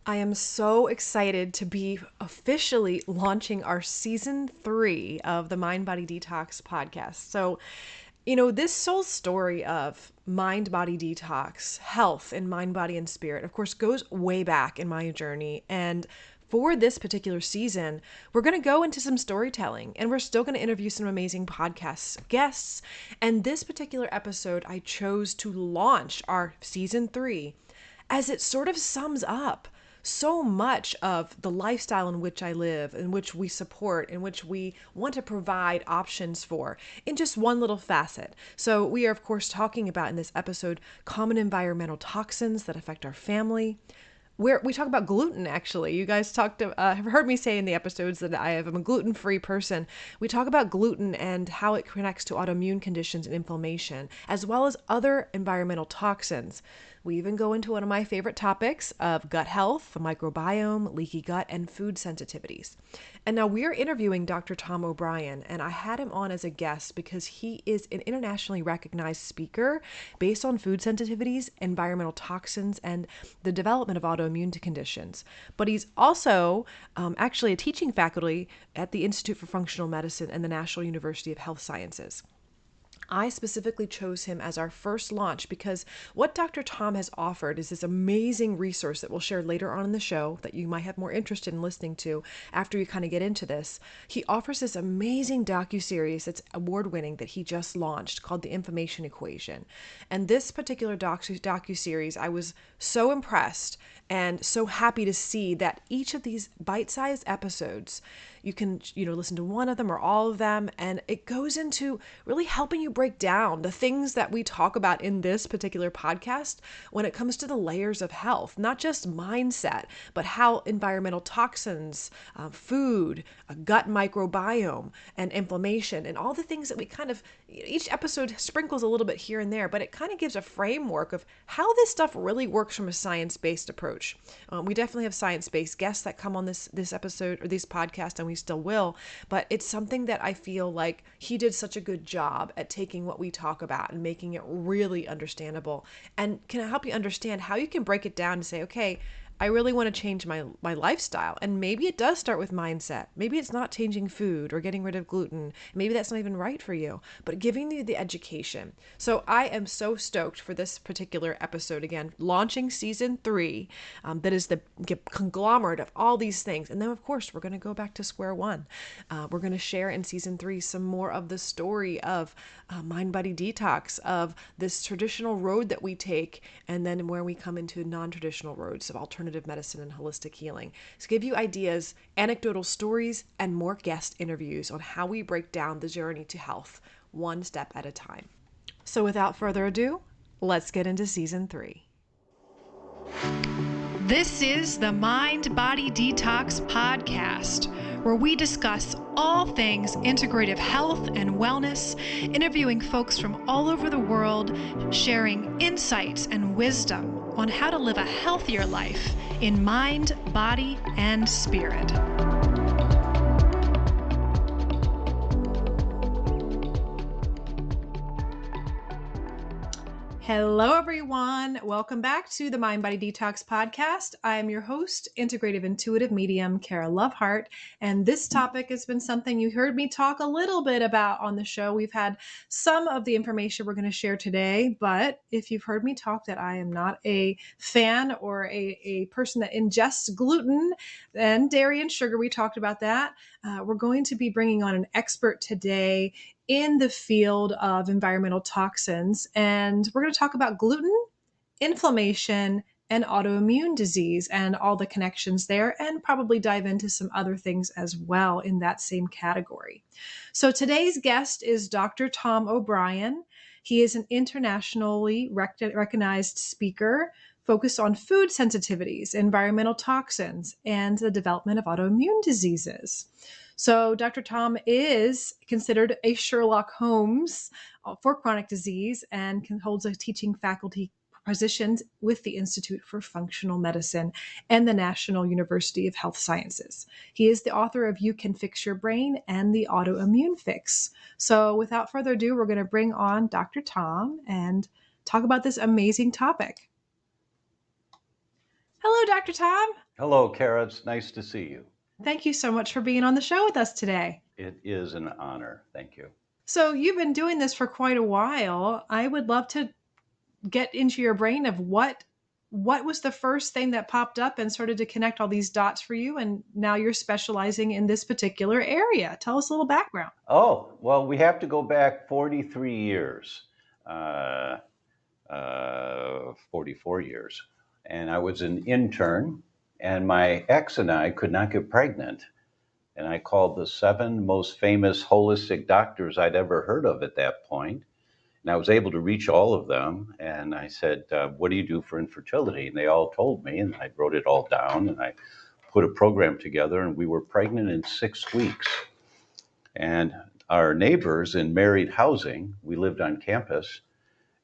I am so excited to be officially launching our season 3 of the Mind Body Detox podcast. This whole story of mind body detox, health, and mind, body, and spirit, of course, goes way back in my journey. And for this particular season, we're going to go into some storytelling and we're still going to interview some amazing podcast guests. And this particular episode, I chose to launch our season 3 as it sort of sums up so much of the lifestyle in which I live, in which we support, in which we want to provide options for, in just one little facet. So we are, of course, talking about in this episode common environmental toxins that affect our family. We talk about gluten, actually. You guys have heard me say in the episodes that I'm a gluten-free person. We talk about gluten and how it connects to autoimmune conditions and inflammation, as well as other environmental toxins. We even go into one of my favorite topics of gut health, the microbiome, leaky gut, and food sensitivities. And now we're interviewing Dr. Tom O'Brien, and I had him on as a guest because he is an internationally recognized speaker based on food sensitivities, environmental toxins, and the development of autoimmune conditions. But he's also actually a teaching faculty at the Institute for Functional Medicine and the National University of Health Sciences. I specifically chose him as our first launch because what Dr. Tom has offered is this amazing resource that we'll share later on in the show that you might have more interest in listening to after you kind of get into this. He offers this amazing docuseries that's award-winning that he just launched called The Inflammation Equation. And this particular docuseries, I was so impressed and so happy to see that each of these bite-sized episodes, you can, listen to one of them or all of them, and it goes into really helping you break down the things that we talk about in this particular podcast when it comes to the layers of health, not just mindset, but how environmental toxins, food, a gut microbiome, and inflammation, and all the things that we kind of, each episode sprinkles a little bit here and there, but it kind of gives a framework of how this stuff really works from a science-based approach. We definitely have science-based guests that come on this episode or this podcast, and we still will, but it's something that I feel like he did such a good job at taking what we talk about and making it really understandable, and can help you understand how you can break it down and say, okay, I really want to change my lifestyle. And maybe it does start with mindset. Maybe it's not changing food or getting rid of gluten. Maybe that's not even right for you, but giving you the education. So I am so stoked for this particular episode. Again, launching season 3, that is the conglomerate of all these things. And then, of course, we're going to go back to square one. We're going to share in season 3 some more of the story of Mind Body Detox, of this traditional road that we take, and then where we come into non-traditional roads of alternative medicine and holistic healing. To give you ideas, anecdotal stories, and more guest interviews on how we break down the journey to health, one step at a time. So without further ado, let's get into season 3. This is the Mind Body Detox Podcast, where we discuss all things integrative health and wellness, interviewing folks from all over the world, sharing insights and wisdom on how to live a healthier life in mind, body, and spirit. Hello, everyone. Welcome back to the Mind Body Detox Podcast. I am your host, integrative intuitive medium, Kara Lovehart. And this topic has been something you heard me talk a little bit about on the show. We've had some of the information we're going to share today, but if you've heard me talk that I am not a fan or a person that ingests gluten and dairy and sugar, we talked about that. We're going to be bringing on an expert today in the field of environmental toxins. And we're going to talk about gluten, inflammation, and autoimmune disease and all the connections there, and probably dive into some other things as well in that same category. So today's guest is Dr. Tom O'Brien. He is an internationally recognized speaker focused on food sensitivities, environmental toxins, and the development of autoimmune diseases. So Dr. Tom is considered a Sherlock Holmes for chronic disease and holds a teaching faculty positions with the Institute for Functional Medicine and the National University of Health Sciences. He is the author of You Can Fix Your Brain and the Autoimmune Fix. So without further ado, we're going to bring on Dr. Tom and talk about this amazing topic. Hello, Dr. Tom. Hello, Kara. It's nice to see you. Thank you so much for being on the show with us today. It is an honor. Thank you. So, you've been doing this for quite a while. I would love to get into your brain of what was the first thing that popped up and started to connect all these dots for you, and now you're specializing in this particular area. Tell us a little background. Oh, well, we have to go back 43 years, 44 years. And I was an intern, and my ex and I could not get pregnant. And I called the 7 most famous holistic doctors I'd ever heard of at that point. And I was able to reach all of them. And I said, what do you do for infertility? And they all told me, and I wrote it all down, and I put a program together, and we were pregnant in 6 weeks. And our neighbors in married housing, we lived on campus,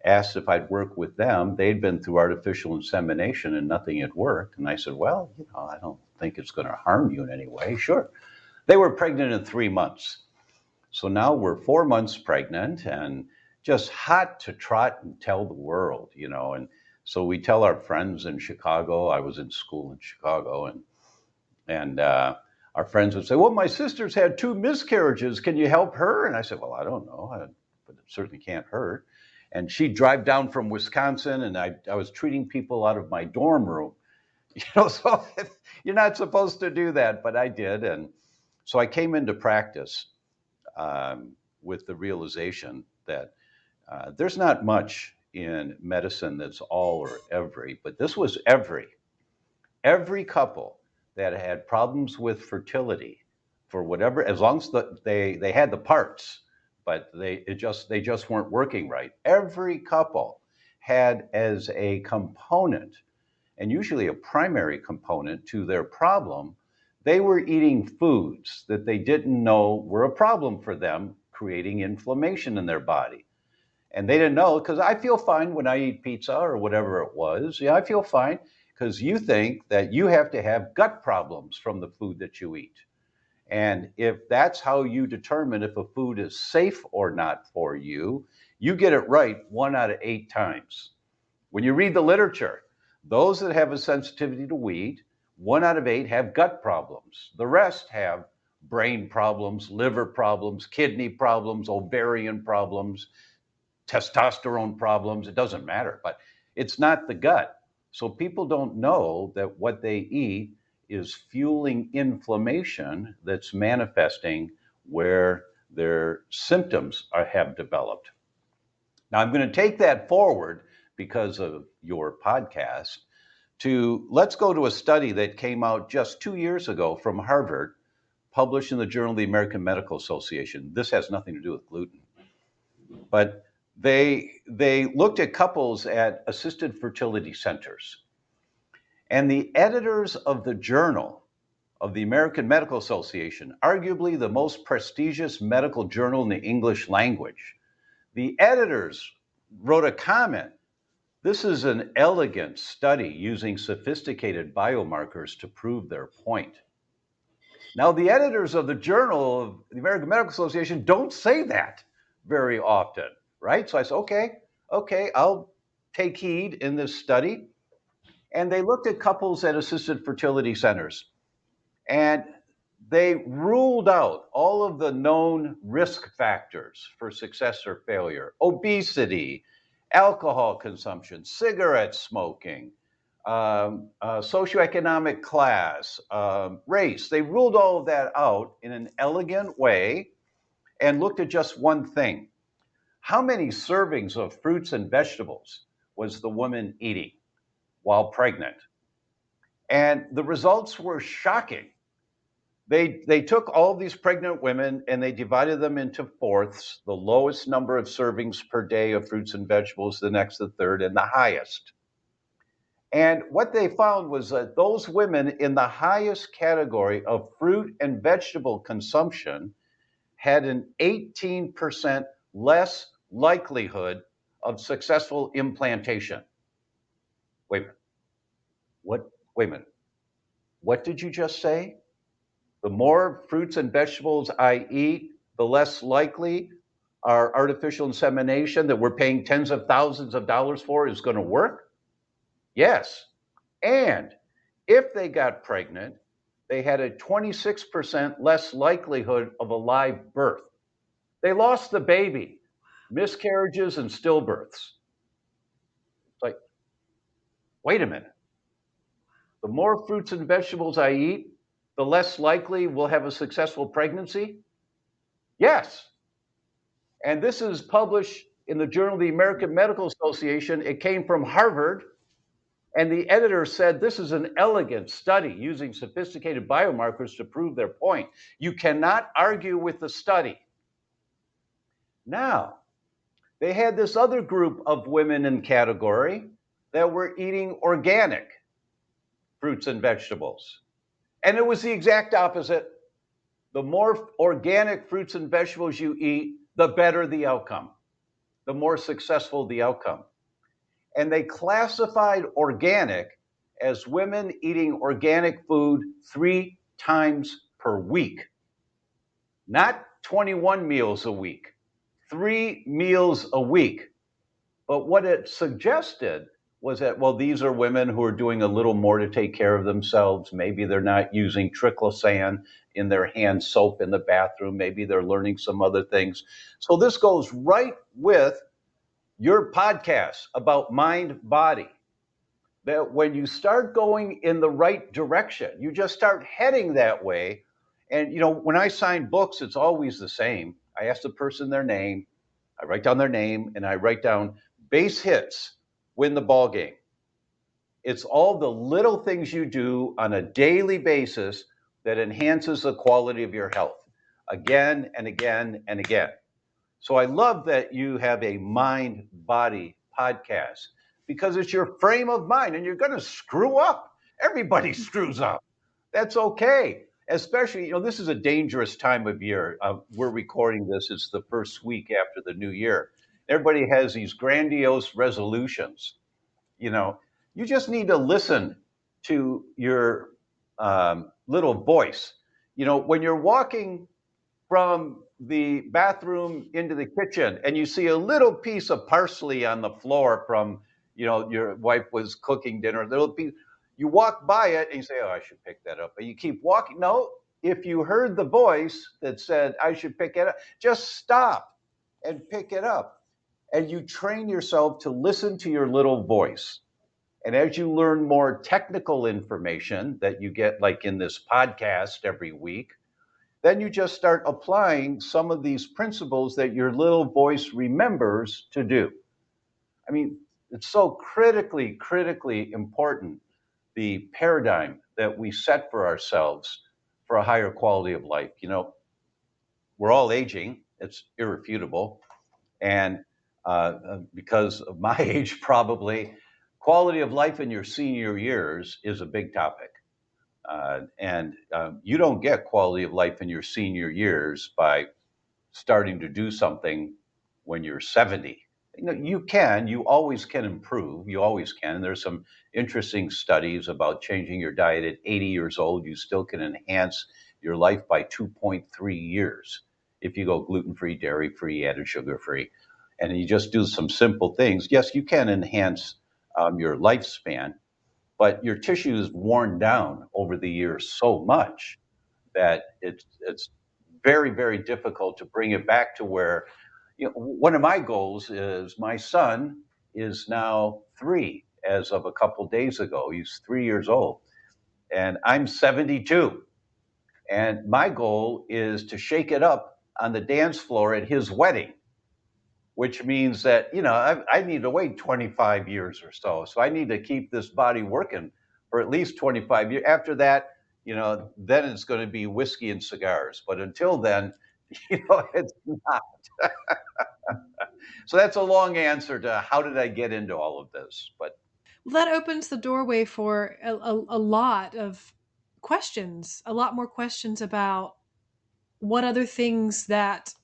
asked if I'd work with them. They'd been through artificial insemination and nothing had worked. And I said, well, I don't think it's going to harm you in any way. Sure. They were pregnant in 3 months. So now we're 4 months pregnant and just hot to trot and tell the world, And so we tell our friends in Chicago. I was in school in Chicago, and our friends would say, well, my sister's had 2 miscarriages. Can you help her? And I said, well, I don't know, but it certainly can't hurt. And she'd drive down from Wisconsin, and I was treating people out of my dorm room. So you're not supposed to do that, but I did. And so I came into practice with the realization that there's not much in medicine that's all or every, but this was every couple that had problems with fertility for whatever, as long as they had the parts, but they just weren't working right. Every couple had as a component, and usually a primary component to their problem, they were eating foods that they didn't know were a problem for them, creating inflammation in their body. And they didn't know, because I feel fine when I eat pizza or whatever it was. Yeah, I feel fine, because you think that you have to have gut problems from the food that you eat. And if that's how you determine if a food is safe or not for you, you get it right 1 out of 8 times. When you read the literature, those that have a sensitivity to wheat, 1 out of 8 have gut problems. The rest have brain problems, liver problems, kidney problems, ovarian problems, testosterone problems. It doesn't matter, but it's not the gut. So people don't know that what they eat is fueling inflammation that's manifesting where their symptoms have developed. Now, I'm going to take that forward because of your podcast let's go to a study that came out just 2 years ago from Harvard, published in the Journal of the American Medical Association. This has nothing to do with gluten, but they looked at couples at assisted fertility centers. And the editors of the Journal of the American Medical Association, arguably the most prestigious medical journal in the English language, the editors wrote a comment. This is an elegant study using sophisticated biomarkers to prove their point. Now, the editors of the Journal of the American Medical Association don't say that very often, right? So I said, okay, I'll take heed in this study. And they looked at couples at assisted fertility centers, and they ruled out all of the known risk factors for success or failure: obesity, alcohol consumption, cigarette smoking, socioeconomic class, race. They ruled all of that out in an elegant way and looked at just one thing. How many servings of fruits and vegetables was the woman eating while pregnant? And the results were shocking. They took all these pregnant women and they divided them into fourths: the lowest number of servings per day of fruits and vegetables, the next, the third, and the highest. And what they found was that those women in the highest category of fruit and vegetable consumption had an 18% less likelihood of successful implantation. Wait a minute. Wait a minute. What did you just say? The more fruits and vegetables I eat, the less likely our artificial insemination that we're paying tens of thousands of dollars for is going to work? Yes. And if they got pregnant, they had a 26% less likelihood of a live birth. They lost the baby, miscarriages and stillbirths. It's like, wait a minute. The more fruits and vegetables I eat, the less likely we'll have a successful pregnancy? Yes. And this is published in the Journal of the American Medical Association. It came from Harvard. And the editor said this is an elegant study using sophisticated biomarkers to prove their point. You cannot argue with the study. Now, they had this other group of women in category that were eating organic fruits and vegetables. And it was the exact opposite. The more organic fruits and vegetables you eat, the better the outcome, the more successful the outcome. And they classified organic as women eating organic food 3 times per week, not 21 meals a week, 3 meals a week. But what it suggested was that, well, these are women who are doing a little more to take care of themselves. Maybe they're not using triclosan in their hand soap in the bathroom. Maybe they're learning some other things. So this goes right with your podcast about mind body. That when you start going in the right direction, you just start heading that way. And, when I sign books, it's always the same. I ask the person their name, I write down their name, and I write down base hits, win the ball game. It's all the little things you do on a daily basis that enhances the quality of your health again and again and again. So I love that you have a mind body podcast because it's your frame of mind and you're going to screw up. Everybody screws up. That's okay. Especially, this is a dangerous time of year. We're recording this. It's the first week after the new year. Everybody has these grandiose resolutions. You just need to listen to your little voice. When you're walking from the bathroom into the kitchen and you see a little piece of parsley on the floor from, your wife was cooking dinner, little piece, you walk by it and you say, oh, I should pick that up. But you keep walking. No, if you heard the voice that said, I should pick it up, just stop and pick it up. And you train yourself to listen to your little voice. And as you learn more technical information that you get like in this podcast every week, then you just start applying some of these principles that your little voice remembers to do. I mean, it's so critically important, the paradigm that we set for ourselves for a higher quality of life. We're all aging. It's irrefutable. And because of my age, probably, quality of life in your senior years is a big topic. And you don't get quality of life in your senior years by starting to do something when you're 70. You always can improve. You always can. And there's some interesting studies about changing your diet at 80 years old. You still can enhance your life by 2.3 years if you go gluten-free, dairy-free, added sugar-free. And you just do some simple things. Yes, you can enhance your lifespan, but your tissue is worn down over the years so much that it's very, very difficult to bring it back to where, one of my goals is my son is now 3 as of a couple days ago. He's 3 years old and I'm 72. And my goal is to shake it up on the dance floor at his wedding, which means that, I need to wait 25 years or so. So I need to keep this body working for at least 25 years. After that, then it's going to be whiskey and cigars. But until then, it's not. So that's a long answer to how did I get into all of this? But that opens the doorway for a lot of questions, a lot more questions about what other things that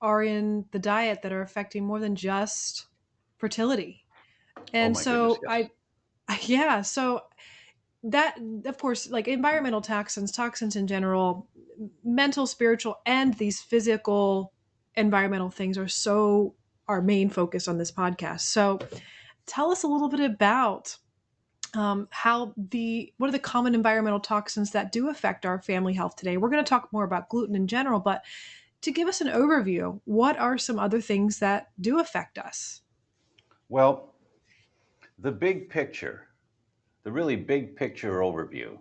are in the diet that are affecting more than just fertility. And goodness, yes. yeah, so that, of course, like environmental toxins in general, mental, spiritual, and these physical environmental things are our main focus on this podcast. So tell us a little bit about what are the common environmental toxins that do affect our family health today. We're going to talk more about gluten in general, but to give us an overview, what are some other things that do affect us? Well, the big picture, the really big picture overview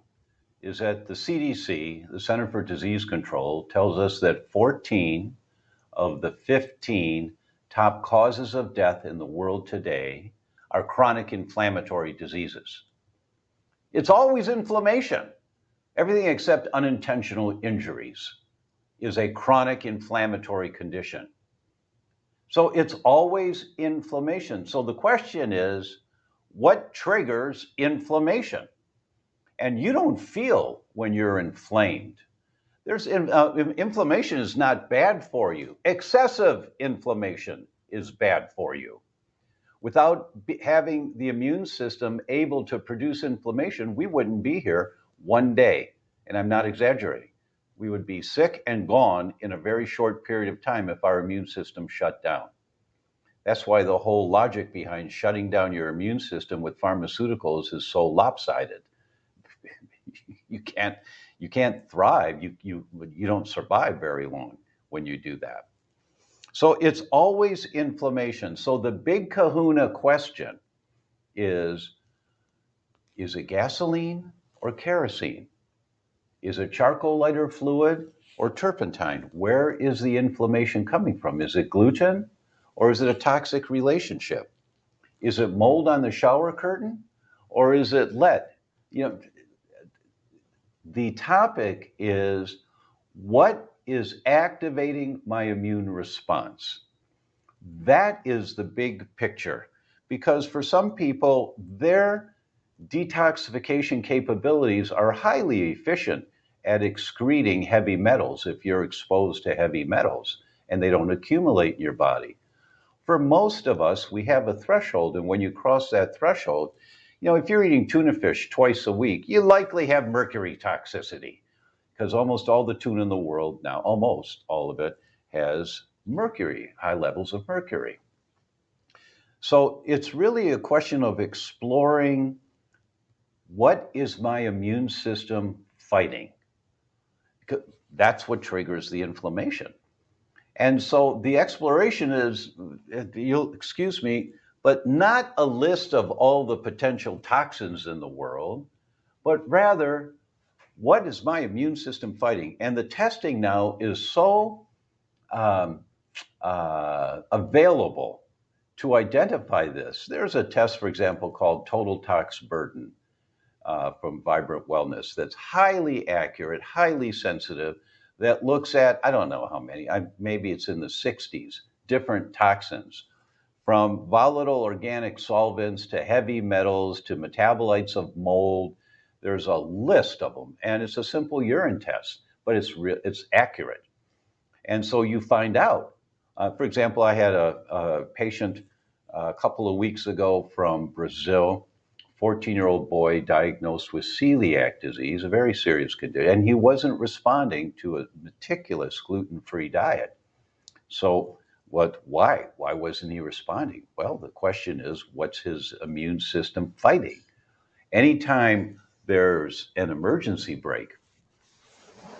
is that the CDC, the Center for Disease Control, tells us that 14 of the 15 top causes of death in the world today are chronic inflammatory diseases. It's always inflammation. Everything except unintentional injuries is a chronic inflammatory condition. So it's always inflammation. So the question is, what triggers inflammation? And you don't feel when you're inflamed. Inflammation is not bad for you. Excessive inflammation is bad for you. Without having the immune system able to produce inflammation, we wouldn't be here one day. And I'm not exaggerating. We would be sick and gone in a very short period of time if our immune system shut down. That's why the whole logic behind shutting down your immune system with pharmaceuticals is so lopsided. You can't thrive. You don't survive very long when you do that. So it's always inflammation. So the big kahuna question is it gasoline or kerosene? Is it charcoal lighter fluid or turpentine? Where is the inflammation coming from? Is it gluten or is it a toxic relationship? Is it mold on the shower curtain or is it lead? The topic is, what is activating my immune response? That is the big picture, because for some people, their detoxification capabilities are highly efficient at excreting heavy metals if you're exposed to heavy metals and they don't accumulate in your body. For most of us, we have a threshold, and when you cross that threshold, if you're eating tuna fish twice a week, you likely have mercury toxicity, because almost all the tuna in the world now, almost all of it, has mercury, high levels of mercury. So it's really a question of exploring, what is my immune system fighting? Because that's what triggers the inflammation. And so the exploration is, you'll excuse me, but not a list of all the potential toxins in the world, but rather, what is my immune system fighting? And the testing now is so available to identify this. There's a test, for example, called Total Tox Burden from Vibrant Wellness that's highly accurate, highly sensitive, that looks at, I don't know how many, maybe it's in the 60s, different toxins, from volatile organic solvents to heavy metals to metabolites of mold. There's a list of them, and it's a simple urine test, but it's accurate. And so you find out. For example, I had a patient a couple of weeks ago from Brazil, 14-year-old boy diagnosed with celiac disease, a very serious condition, and he wasn't responding to a meticulous gluten-free diet. So why wasn't he responding? Well, the question is, what's his immune system fighting? Anytime there's an emergency brake,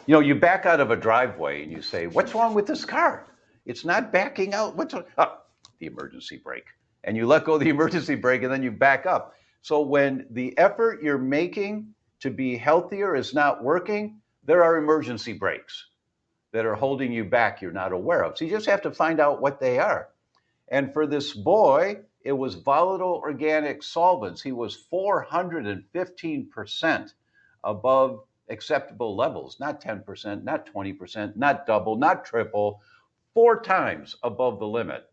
you back out of a driveway and you say, what's wrong with this car? It's not backing out. What's wrong? Oh, the emergency brake. And you let go of the emergency brake and then you back up. So when the effort you're making to be healthier is not working, there are emergency brakes that are holding you back you're not aware of. So you just have to find out what they are. And for this boy, it was volatile organic solvents. He was 415% above acceptable levels, not 10%, not 20%, not double, not triple, 4 times above the limit.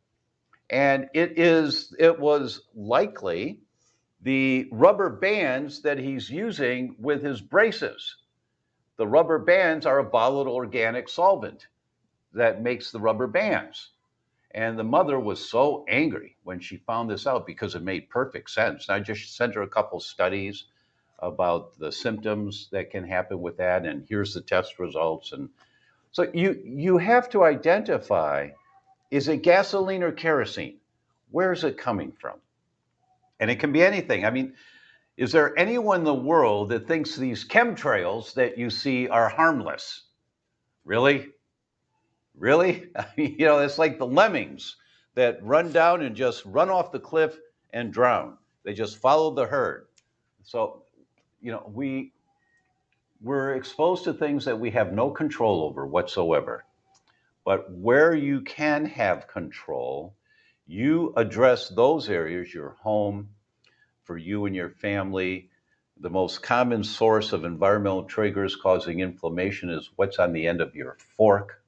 And it was likely the rubber bands that he's using with his braces. The rubber bands are a volatile organic solvent that makes the rubber bands. And the mother was so angry when she found this out, because it made perfect sense. And I just sent her a couple studies about the symptoms that can happen with that, and here's the test results. And so you have to identify, is it gasoline or kerosene? Where is it coming from? And it can be anything. I mean, Is there anyone in the world that thinks these chemtrails that you see are harmless? Really? Really? I mean, it's like the lemmings that run down and just run off the cliff and drown. They just follow the herd. So, we're exposed to things that we have no control over whatsoever. But where you can have control, you address those areas, your home, for you and your family. The most common source of environmental triggers causing inflammation is what's on the end of your fork.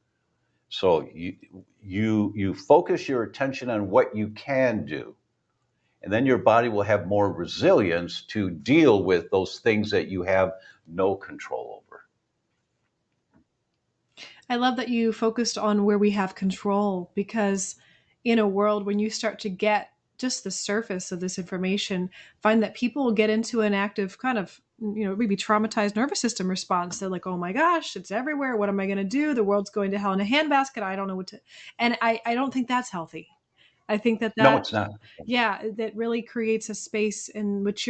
So you focus your attention on what you can do, and then your body will have more resilience to deal with those things that you have no control over. I love that you focused on where we have control, because in a world when you start to get just the surface of this information, find that people will get into an active kind of, maybe traumatized nervous system response. They're like, oh my gosh, it's everywhere. What am I going to do? The world's going to hell in a handbasket. I don't know what to, and I don't think that's healthy. I think No, it's not. yeah, that really creates a space in which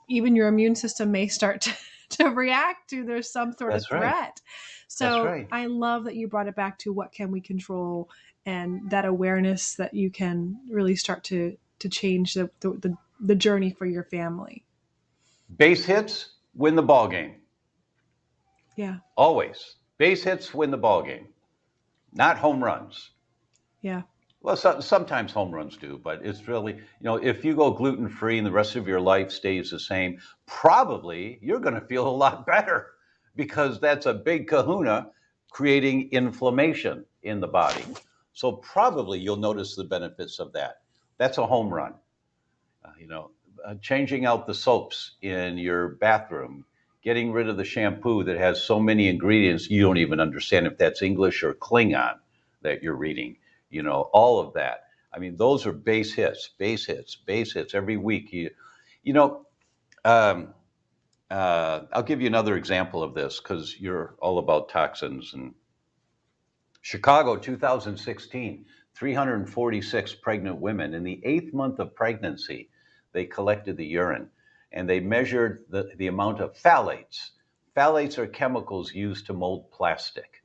even your immune system may start to react to there's some sort of That's right. threat. That's So right. I love that you brought it back to what can we control, and that awareness that you can really start to change the journey for your family. Base hits win the ball game. Yeah. Always. Base hits win the ball game, not home runs. Yeah. Well, sometimes home runs do, but it's really, if you go gluten-free and the rest of your life stays the same, probably you're going to feel a lot better, because that's a big kahuna creating inflammation in the body. So probably you'll notice the benefits of that. That's a home run. Changing out the soaps in your bathroom, getting rid of the shampoo that has so many ingredients you don't even understand if that's English or Klingon that you're reading. All of that. I mean, those are base hits every week. I'll give you another example of this, because you're all about toxins. And Chicago, 2016, 346 pregnant women. In the 8th month of pregnancy, they collected the urine and they measured the amount of phthalates. Phthalates are chemicals used to mold plastic.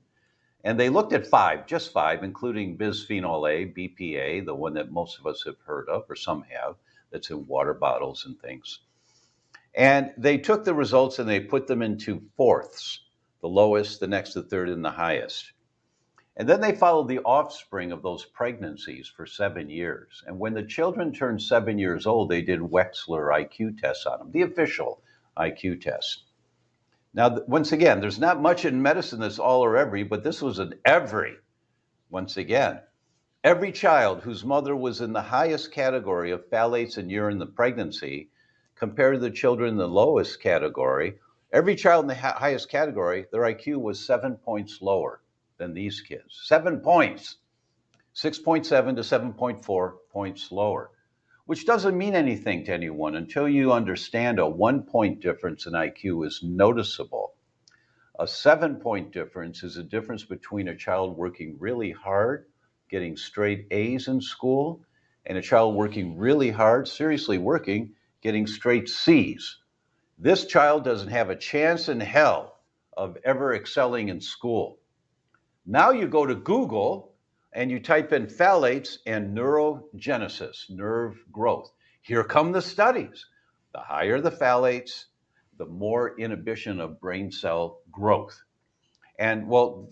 And they looked at just five, including bisphenol A, BPA, the one that most of us have heard of, or some have, that's in water bottles and things. And they took the results and they put them into fourths, the lowest, the next, the third, and the highest. And then they followed the offspring of those pregnancies for 7 years. And when the children turned 7 years old, they did Wechsler IQ tests on them, the official IQ test. Now, once again, there's not much in medicine that's all or every, but this was an every. Once again, every child whose mother was in the highest category of phthalates in urine in the pregnancy, compared to the children in the lowest category, every child in the highest category, their IQ was 7 points lower than these kids. 7 points. 6.7 to 7.4 points lower, which doesn't mean anything to anyone until you understand a 1 point difference in IQ is noticeable. A 7 point difference is a difference between a child working really hard, getting straight A's in school, and a child working really hard, seriously working, getting straight C's. This child doesn't have a chance in hell of ever excelling in school. Now you go to Google and you type in phthalates and neurogenesis, nerve growth. Here come the studies. The higher the phthalates, the more inhibition of brain cell growth. And well,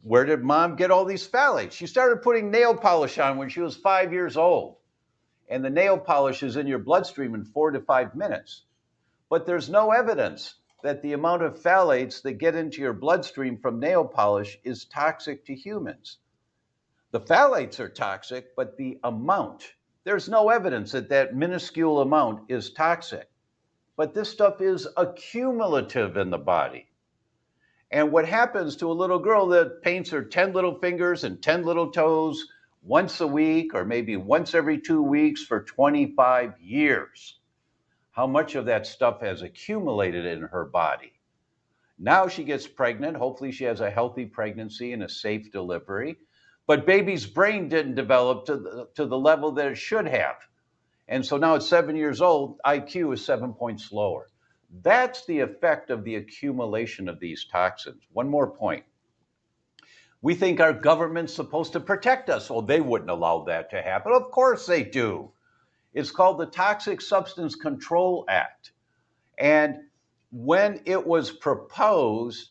where did mom get all these phthalates? She started putting nail polish on when she was 5 years old. And the nail polish is in your bloodstream in 4 to 5 minutes. But there's no evidence that the amount of phthalates that get into your bloodstream from nail polish is toxic to humans. The phthalates are toxic, but the amount, there's no evidence that that minuscule amount is toxic. But this stuff is accumulative in the body. And what happens to a little girl that paints her 10 little fingers and 10 little toes once a week, or maybe once every 2 weeks for 25 years? How much of that stuff has accumulated in her body? Now she gets pregnant. Hopefully she has a healthy pregnancy and a safe delivery. But baby's brain didn't develop to the level that it should have. And so now at 7 years old, IQ is 7 points lower. That's the effect of the accumulation of these toxins. One more point. We think our government's supposed to protect us. Oh, they wouldn't allow that to happen. Of course they do. It's called the Toxic Substance Control Act. And when it was proposed,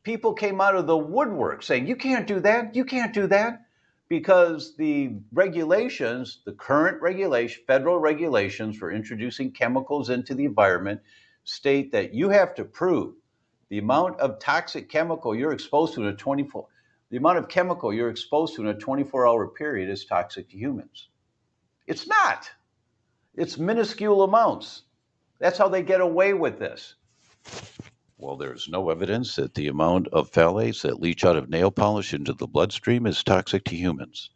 people came out of the woodwork saying, you can't do that, you can't do that, because the regulations, the current regulation, federal regulations for introducing chemicals into the environment state that you have to prove the amount of toxic chemical you're exposed to in a 24-hour period is toxic to humans. It's not. It's minuscule amounts. That's how they get away with this. Well, there's no evidence that the amount of phthalates that leach out of nail polish into the bloodstream is toxic to humans.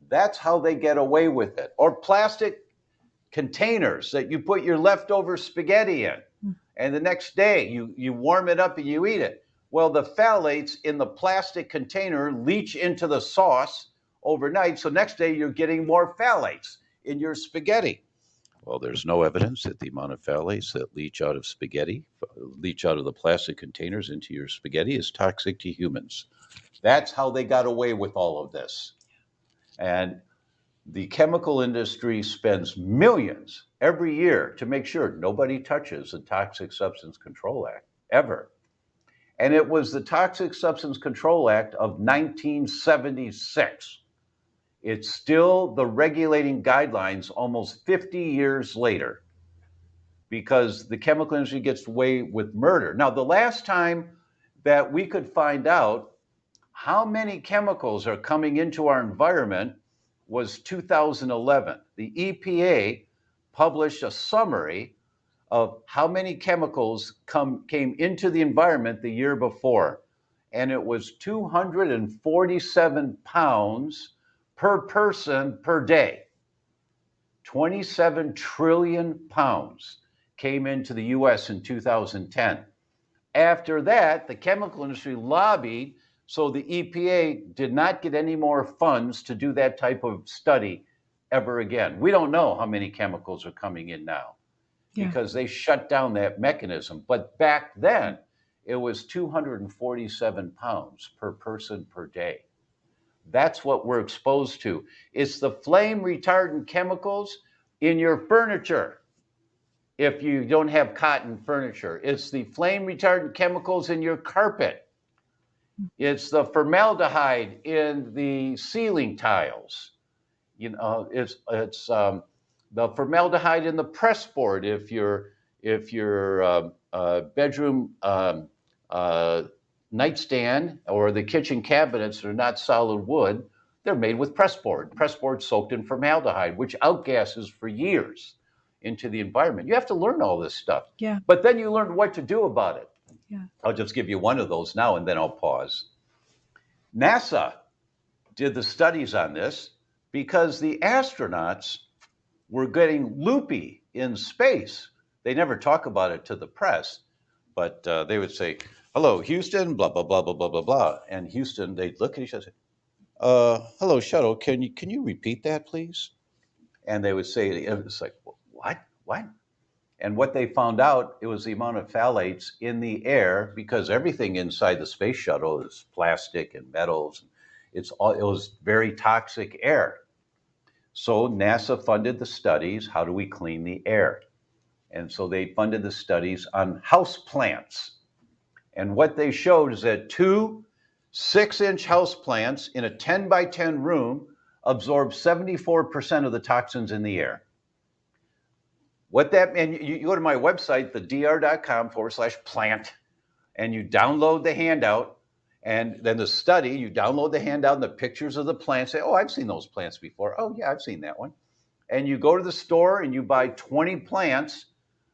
That's how they get away with it. Or plastic containers that you put your leftover spaghetti in, and the next day you warm it up and you eat it. Well, the phthalates in the plastic container leach into the sauce overnight, so next day you're getting more phthalates in your spaghetti. Well, there's no evidence that the amount of phthalates that leach out of the plastic containers into your spaghetti is toxic to humans. That's how they got away with all of this. And the chemical industry spends millions every year to make sure nobody touches the Toxic Substance Control Act, ever. And it was the Toxic Substance Control Act of 1976. It's still the regulating guidelines almost 50 years later, because the chemical industry gets away with murder. Now, the last time that we could find out how many chemicals are coming into our environment was 2011. The EPA published a summary of how many chemicals came into the environment the year before, and it was 247 pounds per person per day. 27 trillion pounds came into the US in 2010. After that, the chemical industry lobbied, so the EPA did not get any more funds to do that type of study ever again. We don't know how many chemicals are coming in now because they shut down that mechanism. But back then, it was 247 pounds per person per day. That's what we're exposed to. It's the flame retardant chemicals in your furniture. If you don't have cotton furniture, it's the flame retardant chemicals in your carpet. It's the formaldehyde in the ceiling tiles. You know, it's the formaldehyde in the press board. If your bedroom nightstand or the kitchen cabinets are not solid wood, they're made with press board. Press board soaked in formaldehyde, which outgasses for years into the environment. You have to learn all this stuff. Yeah. But then you learn what to do about it. Yeah. I'll just give you one of those now, and then I'll pause. NASA did the studies on this because the astronauts were getting loopy in space. They never talk about it to the press, but they would say, "Hello, Houston, blah, blah, blah, blah, blah, blah, blah." And Houston, they'd look at each other and say, "Hello, shuttle, can you repeat that, please?" And they would say, it's like, what? And what they found out, it was the amount of phthalates in the air, because everything inside the space shuttle is plastic and metals. It was very toxic air. So NASA funded the studies, how do we clean the air? And so they funded the studies on house plants. And what they showed is that 2 6-inch house plants in a 10 by 10 room absorb 74% of the toxins in the air. What that, and you go to my website, thedr.com/plant, and you download the handout, and then the study, you download the handout and the pictures of the plants, say, "Oh, I've seen those plants before. Oh, yeah, I've seen that one." And you go to the store and you buy 20 plants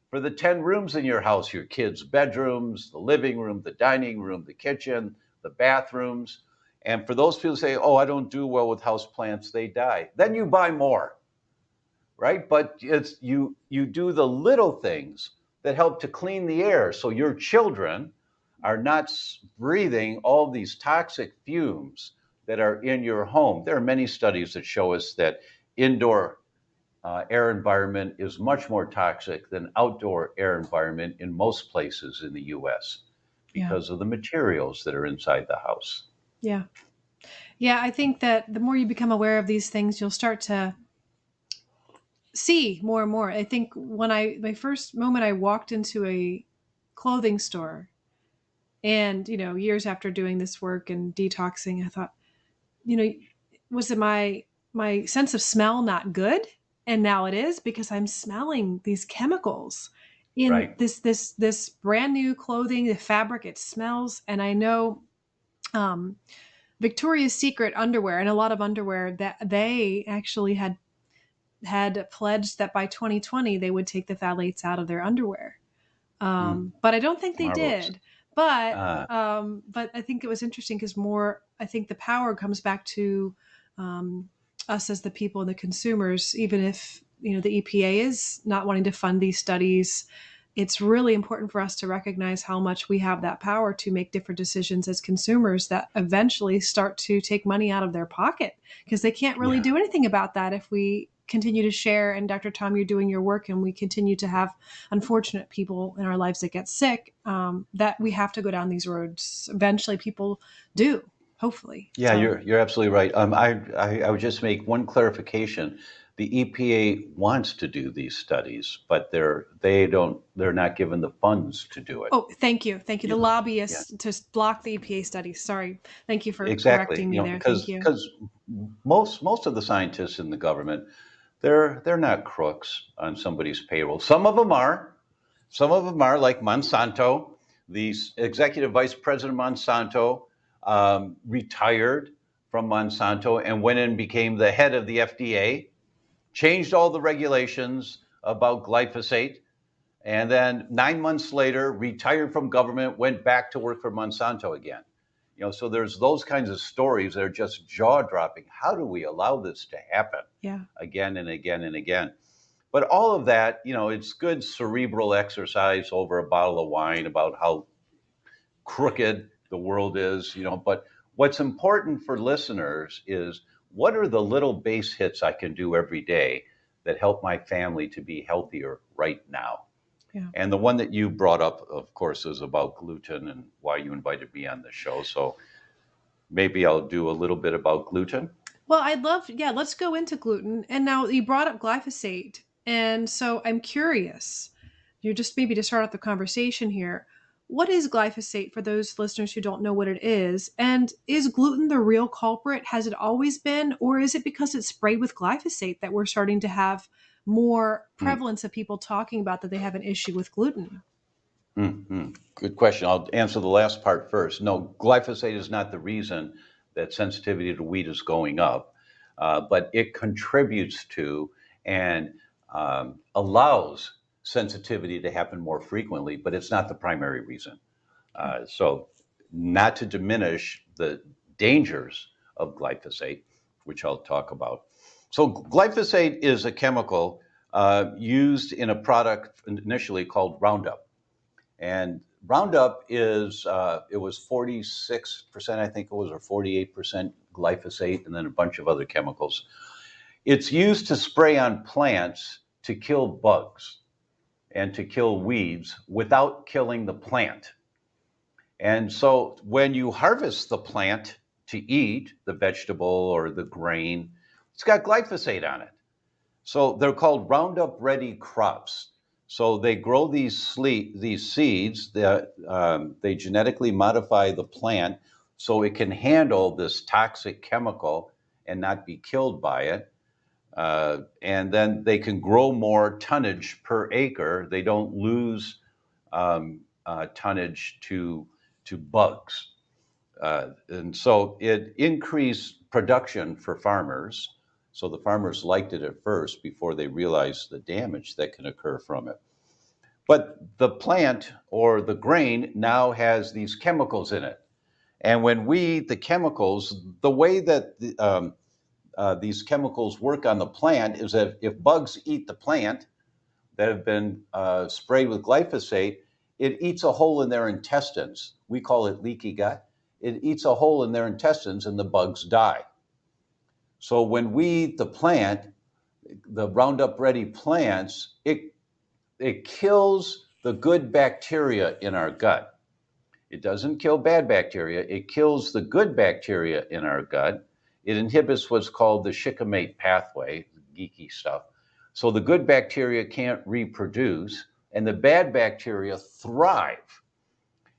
for the 10 rooms in your house, your kids' bedrooms, the living room, the dining room, the kitchen, the bathrooms. And for those people who say, "Oh, I don't do well with house plants, they die," then you buy more. Right? But it's you do the little things that help to clean the air so your children are not breathing all these toxic fumes that are in your home. There are many studies that show us that indoor air environment is much more toxic than outdoor air environment in most places in the US Yeah. because of the materials that are inside the house. Yeah. Yeah. I think that the more you become aware of these things, you'll start to see more and more. I think my first moment I walked into a clothing store and, years after doing this work and detoxing, I thought, you know, was it my sense of smell not good? And now it is because I'm smelling these chemicals in Right. this brand new clothing, the fabric, it smells. And I know um, Victoria's Secret underwear and a lot of underwear that they actually had pledged that by 2020 they would take the phthalates out of their underwear. Mm, But I don't think they marvelous. did. But Uh, but I think it was interesting because more I think the power comes back to um, us as the people and the consumers. Even if the EPA is not wanting to fund these studies, it's really important for us to recognize how much we have that power to make different decisions as consumers that eventually start to take money out of their pocket because they can't really yeah. do anything about that if we continue to share. And Dr. Tom, you're doing your work and we continue to have unfortunate people in our lives that get sick, that we have to go down these roads. Eventually people do, hopefully. Yeah, So, you're absolutely right. I would just make one clarification. The EPA wants to do these studies, but they're not given the funds to do it. oh, thank you. Thank you. The You know, yeah, lobbyists to block the EPA studies. Sorry. Thank you for exactly. correcting me there. Thank you. Because most of the scientists in the government, they're not crooks on somebody's payroll. Some of them are. Some of them are like Monsanto. The executive vice president of Monsanto retired from Monsanto and went and became the head of the FDA, changed all the regulations about glyphosate, and then 9 months later retired from government, went back to work for Monsanto again. So there's those kinds of stories that are just jaw-dropping. How do we allow this to happen Yeah. again and again and again? But all of that, it's good cerebral exercise over a bottle of wine about how crooked the world is, but what's important for listeners is what are the little base hits I can do every day that help my family to be healthier right now? Yeah. And the one that you brought up, of course, is about gluten and why you invited me on the show. So maybe I'll do a little bit about gluten. Well, yeah, let's go into gluten. And now you brought up glyphosate. And so I'm curious, you're just maybe to start off the conversation here. What is glyphosate for those listeners who don't know what it is? And is gluten the real culprit? Has it always been? Or is it because it's sprayed with glyphosate that we're starting to have more Mm, prevalence of people talking about that they have an issue with gluten? Good question. I'll answer the last part first. No, glyphosate is not the reason that sensitivity to wheat is going up, but it contributes to and allows sensitivity to happen more frequently, but it's not the primary reason. So, not to diminish the dangers of glyphosate, which I'll talk about. So, glyphosate is a chemical used in a product initially called Roundup. And Roundup it was 46%, I think it was, or 48% glyphosate, and then a bunch of other chemicals. It's used to spray on plants to kill bugs and to kill weeds without killing the plant. And so when you harvest the plant to eat, the vegetable or the grain, it's got glyphosate on it. So they're called Roundup Ready crops. So they grow these seeds that they genetically modify the plant so it can handle this toxic chemical and not be killed by it. And then they can grow more tonnage per acre. They don't lose tonnage to bugs. And so it increased production for farmers. So the farmers liked it at first before they realized the damage that can occur from it. But the plant or the grain now has these chemicals in it. And when we eat the chemicals, the way that these chemicals work on the plant is that if bugs eat the plant that have been sprayed with glyphosate, it eats a hole in their intestines. We call it leaky gut. It eats a hole in their intestines and the bugs die. So when we eat the plant, the Roundup Ready plants, it kills the good bacteria in our gut. It doesn't kill bad bacteria. It kills the good bacteria in our gut. It inhibits what's called the shikimate pathway, geeky stuff. So the good bacteria can't reproduce, and the bad bacteria thrive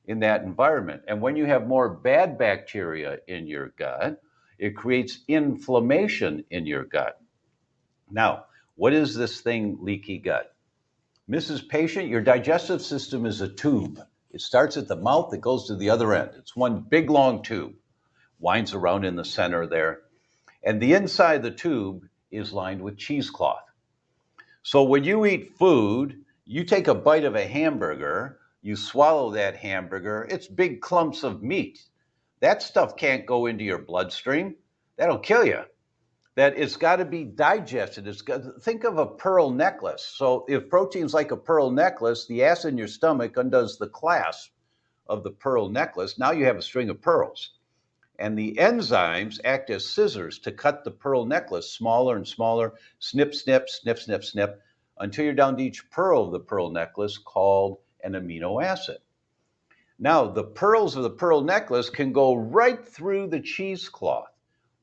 in that environment. And when you have more bad bacteria in your gut, it creates inflammation in your gut. Now, what is this thing, leaky gut? Mrs. Patient, your digestive system is a tube. It starts at the mouth, it goes to the other end. It's one big long tube, winds around in the center there. And the inside of the tube is lined with cheesecloth. So when you eat food, you take a bite of a hamburger, you swallow that hamburger, it's big clumps of meat. That stuff can't go into your bloodstream. That'll kill you. That it's got to be digested. Think of a pearl necklace. So if protein's like a pearl necklace, the acid in your stomach undoes the clasp of the pearl necklace. Now you have a string of pearls. And the enzymes act as scissors to cut the pearl necklace smaller and smaller, snip, snip, snip, snip, snip, until you're down to each pearl of the pearl necklace called an amino acid. Now, the pearls of the pearl necklace can go right through the cheesecloth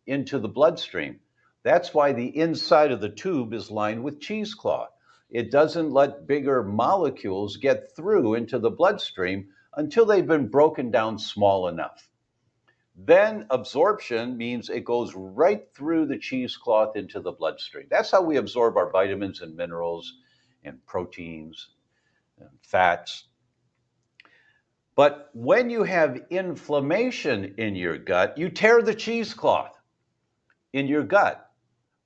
into the bloodstream. That's why the inside of the tube is lined with cheesecloth. It doesn't let bigger molecules get through into the bloodstream until they've been broken down small enough. Then absorption means it goes right through the cheesecloth into the bloodstream. That's how we absorb our vitamins and minerals and proteins and fats. But when you have inflammation in your gut, you tear the cheesecloth in your gut.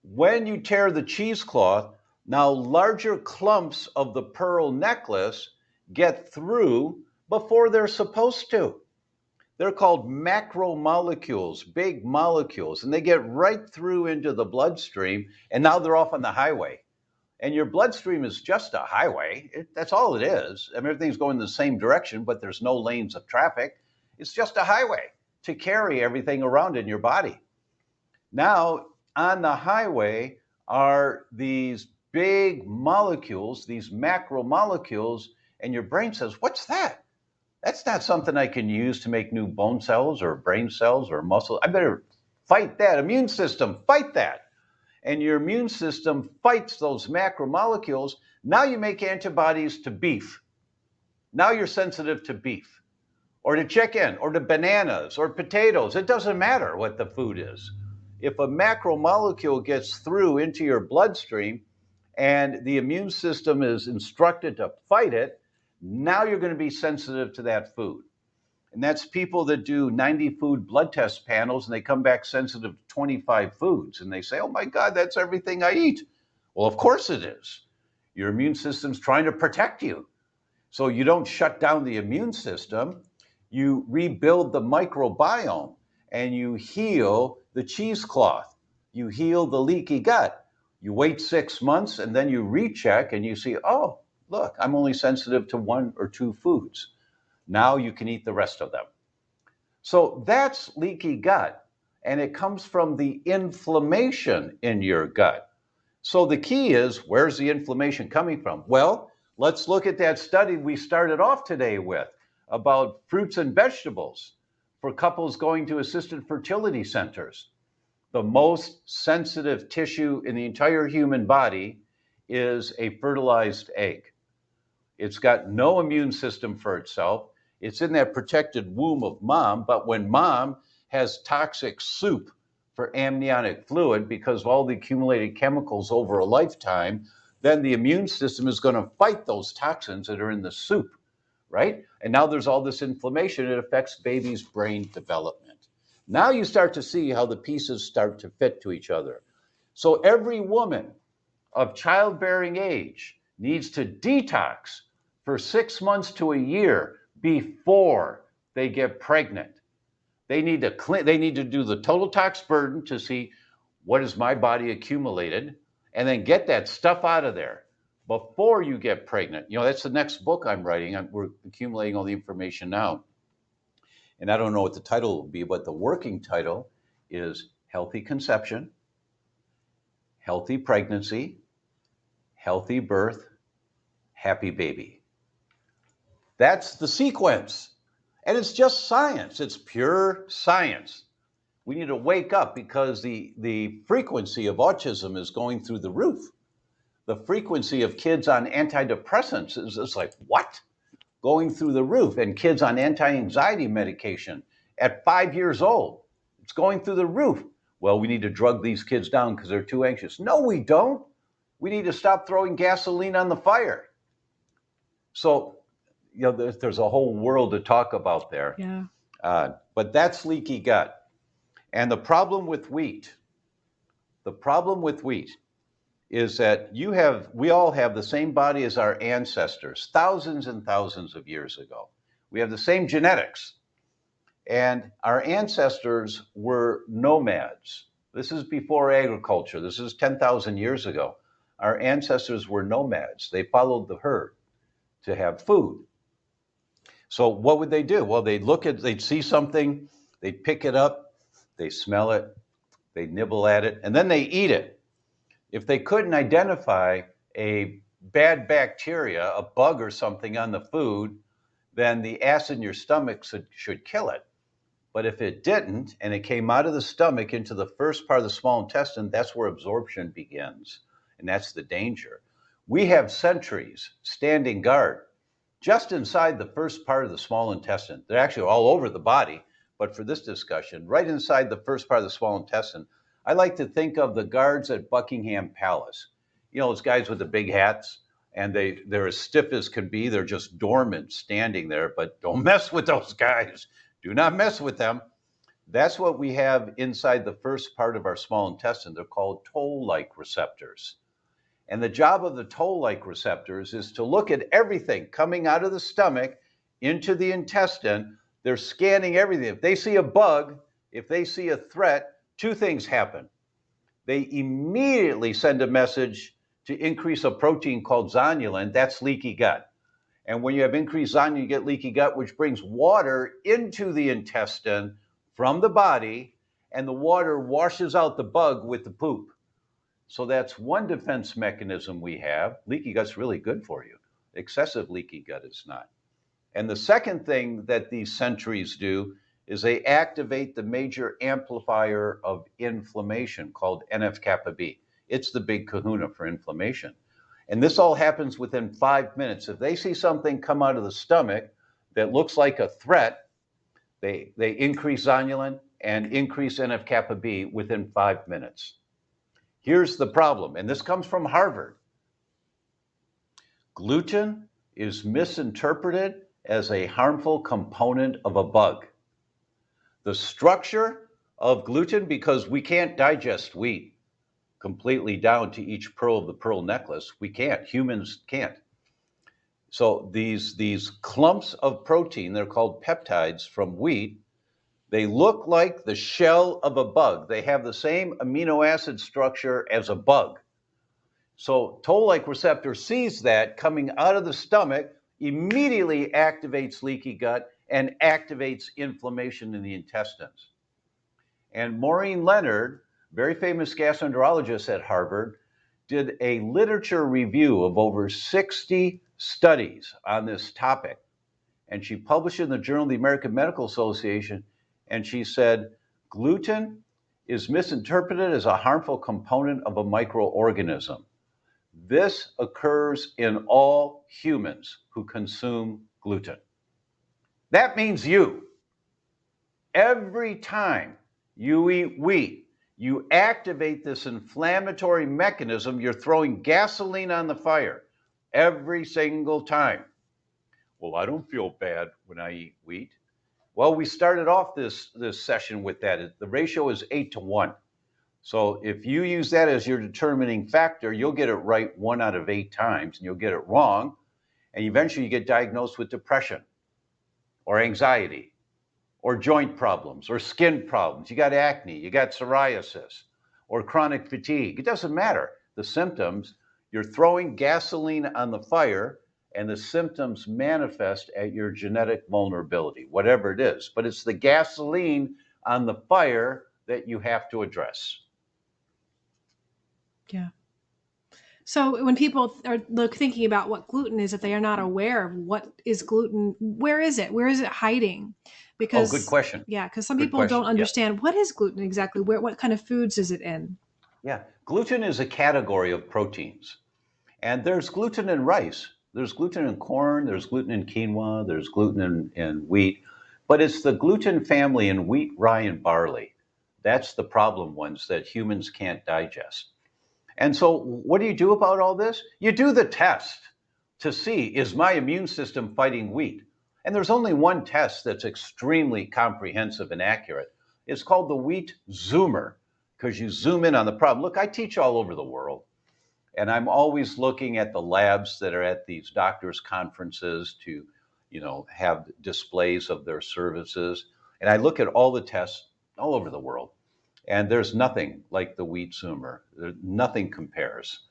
When you tear the cheesecloth, now larger clumps of the pearl necklace get through before they're supposed to. They're called macromolecules, big molecules, and they get right through into the bloodstream, and now they're off on the highway. And your bloodstream is just a highway. That's all it is. I mean, everything's going in the same direction, but there's no lanes of traffic. It's just a highway to carry everything around in your body. Now, on the highway are these big molecules, these macromolecules, and your brain says, what's that? That's not something I can use to make new bone cells or brain cells or muscle. I better fight that. Immune system, fight that. And your immune system fights those macromolecules. Now you make antibodies to beef. Now you're sensitive to beef or to chicken or to bananas or potatoes. It doesn't matter what the food is. If a macromolecule gets through into your bloodstream and the immune system is instructed to fight it, now you're going to be sensitive to that food. And that's people that do 90 food blood test panels and they come back sensitive to 25 foods. And they say, oh my God, that's everything I eat. Well, of course it is. Your immune system's trying to protect you. So you don't shut down the immune system. You rebuild the microbiome and you heal the cheesecloth. You heal the leaky gut. You wait 6 months and then you recheck and you see, oh, look, I'm only sensitive to 1 or 2 foods. Now you can eat the rest of them. So that's leaky gut, and it comes from the inflammation in your gut. So the key is, where's the inflammation coming from? Well, let's look at that study we started off today with about fruits and vegetables for couples going to assisted fertility centers. The most sensitive tissue in the entire human body is a fertilized egg. It's got no immune system for itself. It's in that protected womb of mom, but when mom has toxic soup for amniotic fluid because of all the accumulated chemicals over a lifetime, then the immune system is going to fight those toxins that are in the soup, right? And now there's all this inflammation. It affects baby's brain development. Now you start to see how the pieces start to fit to each other. So every woman of childbearing age needs to detox for 6 months to a year before they get pregnant. They need to do the total tox burden to see what has my body accumulated and then get that stuff out of there before you get pregnant. You know, that's the next book I'm writing. We're accumulating all the information now. And I don't know what the title will be, but the working title is Healthy Conception, healthy pregnancy, healthy birth, happy baby. That's the sequence. And it's just science. It's pure science. We need to wake up because the frequency of autism is going through the roof. The frequency of kids on antidepressants is like, what? Going through the roof. And kids on anti-anxiety medication at 5 years old, it's going through the roof. Well, we need to drug these kids down because they're too anxious. No, we don't. We need to stop throwing gasoline on the fire. So, there's a whole world to talk about there. Yeah. But that's leaky gut. And the problem with wheat is that we all have the same body as our ancestors, thousands and thousands of years ago. We have the same genetics. And our ancestors were nomads. This is before agriculture. This is 10,000 years ago. Our ancestors were nomads. They followed the herd to have food. So what would they do? Well, they'd see something, they'd pick it up, they smell it, they nibble at it, and then they eat it. If they couldn't identify a bad bacteria, a bug or something on the food, then the acid in your stomach should kill it. But if it didn't, and it came out of the stomach into the first part of the small intestine, that's where absorption begins. And that's the danger. We have sentries standing guard just inside the first part of the small intestine. They're actually all over the body, but for this discussion, right inside the first part of the small intestine, I like to think of the guards at Buckingham Palace. Those guys with the big hats, and they're as stiff as can be. They're just dormant standing there, but don't mess with those guys. Do not mess with them. That's what we have inside the first part of our small intestine. They're called toll-like receptors. And the job of the toll-like receptors is to look at everything coming out of the stomach into the intestine. They're scanning everything. If they see a bug, if they see a threat, two things happen. They immediately send a message to increase a protein called zonulin. That's leaky gut. And when you have increased zonulin, you get leaky gut, which brings water into the intestine from the body, and the water washes out the bug with the poop. So that's one defense mechanism we have. Leaky gut's really good for you. Excessive leaky gut is not. And the second thing that these sentries do is they activate the major amplifier of inflammation called NF-kappa B. It's the big kahuna for inflammation. And this all happens within 5 minutes. If they see something come out of the stomach that looks like a threat, they increase zonulin and increase NF-kappa B within 5 minutes. Here's the problem, and this comes from Harvard. Gluten is misinterpreted as a harmful component of a bug. The structure of gluten, because we can't digest wheat completely down to each pearl of the pearl necklace, we can't, humans can't. So these clumps of protein, they're called peptides from wheat, they look like the shell of a bug. They have the same amino acid structure as a bug. So toll-like receptor sees that coming out of the stomach, immediately activates leaky gut and activates inflammation in the intestines. And Maureen Leonard, very famous gastroenterologist at Harvard, did a literature review of over 60 studies on this topic. And she published in the Journal of the American Medical Association, and she said, gluten is misinterpreted as a harmful component of a microorganism. This occurs in all humans who consume gluten. That means you. Every time you eat wheat, you activate this inflammatory mechanism. You're throwing gasoline on the fire every single time. Well, I don't feel bad when I eat wheat. Well, we started off this session with that. The ratio is 8-to-1. So if you use that as your determining factor, you'll get it right 1 out of 8 times, and you'll get it wrong. And eventually you get diagnosed with depression or anxiety or joint problems or skin problems. You got acne, you got psoriasis or chronic fatigue. It doesn't matter. The symptoms, you're throwing gasoline on the fire, and the symptoms manifest at your genetic vulnerability, whatever it is. But it's the gasoline on the fire that you have to address. Yeah. So when people are thinking about what gluten is, that they are not aware of what is gluten, where is it? Where is it hiding? Oh, good Because question. some Good people don't question. Yeah. understand what is gluten exactly. What kind of foods is it in? Yeah. Gluten is a category of proteins. And there's gluten in rice. There's gluten in corn. There's gluten in quinoa. There's gluten in wheat. But it's the gluten family in wheat, rye, and barley. That's the problem ones that humans can't digest. And so, what do you do about all this? You do the test to see, is my immune system fighting wheat? And there's only one test that's extremely comprehensive and accurate. It's called the wheat zoomer, because you zoom in on the problem. Look, I teach all over the world. And I'm always looking at the labs that are at these doctors' conferences to, have displays of their services. And I look at all the tests all over the world. And there's nothing like the wheat zoomer. Nothing compares.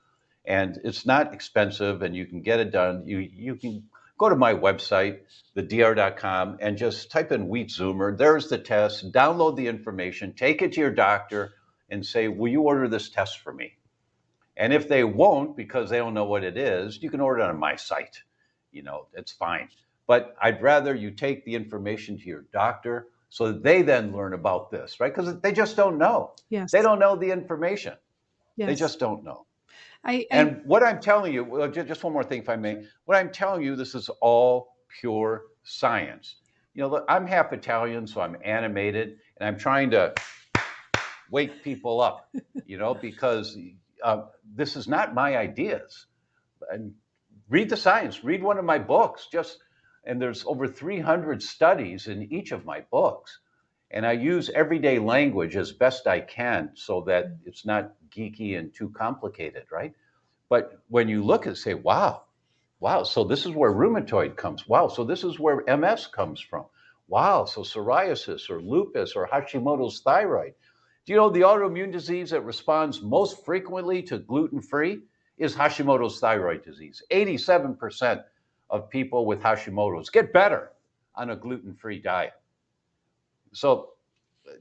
And it's not expensive, and you can get it done. You can go to my website, thedr.com, and just type in wheat zoomer. There's the test. Download the information, take it to your doctor, and say, will you order this test for me? And if they won't, because they don't know what it is, you can order it on my site. It's fine. But I'd rather you take the information to your doctor so that they then learn about this, right? Because they just don't know. Yes. They don't know the information. Yes. They just don't know. I And what I'm telling you, well, just one more thing, if I may. What I'm telling you, this is all pure science. Look, I'm half Italian, so I'm animated, and I'm trying to wake people up, because this is not my ideas. And read the science, read one of my books, and there's over 300 studies in each of my books. And I use everyday language as best I can so that it's not geeky and too complicated, right? But when you look and say, wow, so this is where rheumatoid comes. Wow, so this is where MS comes from. Wow, so psoriasis or lupus or Hashimoto's thyroid. Do you know the autoimmune disease that responds most frequently to gluten-free is Hashimoto's thyroid disease? 87% of people with Hashimoto's get better on a gluten-free diet. So